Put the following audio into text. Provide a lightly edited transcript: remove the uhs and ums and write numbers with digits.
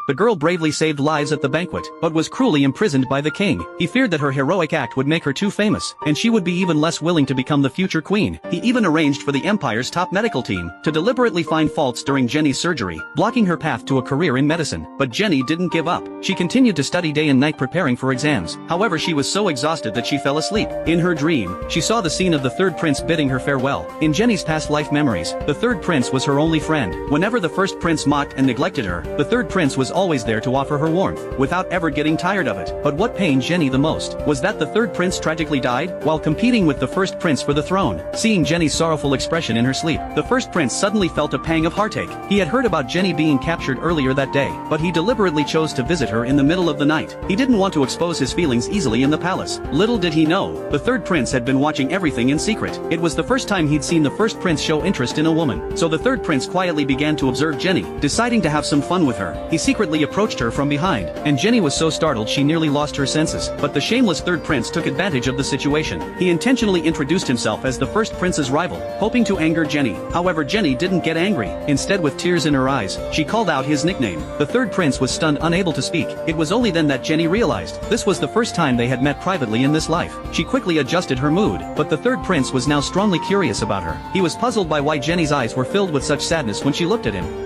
The girl bravely saved lives at the banquet, but was cruelly imprisoned by the king. He feared that her heroic act would make her too famous, and she would be even less willing to become the future queen. He even arranged for the empire's top medical team to deliberately find faults during Jenny's surgery, blocking her path to a career in medicine. But Jenny didn't give up. She continued to study day and night preparing for exams. However, she was so exhausted that she fell asleep. In her dream, she saw the scene of the third prince bidding her farewell. In Jenny's past life memories, the third prince was her only friend. Whenever the first prince mocked and neglected her, the third prince was always there to offer her warmth, without ever getting tired of it. But what pained Jenny the most was that the third prince tragically died while competing with the first prince for the throne. Seeing Jenny's sorrowful expression in her sleep, the first prince suddenly felt a pang of heartache. He had heard about Jenny being captured earlier that day, but he deliberately chose to visit her in the middle of the night. He didn't want to expose his feelings easily in the palace. Little did he know, the third prince had been watching everything in secret. It was the first time he'd seen the first prince show interest in a woman. So the third prince quietly began to observe Jenny, deciding to have some fun with her. He secretly approached her from behind, and Jenny was so startled she nearly lost her senses. But the shameless third prince took advantage of the situation. He intentionally introduced himself as the first prince's rival, hoping to anger Jenny. However, Jenny didn't get angry. Instead, with tears in her eyes, she called out his nickname. The third prince was stunned, unable to speak. It was only then that Jenny realized this was the first time they had met privately in this life. She quickly adjusted her mood, but the third prince was now strongly curious about her. He was puzzled by why Jenny's eyes were filled with such sadness when she looked at him.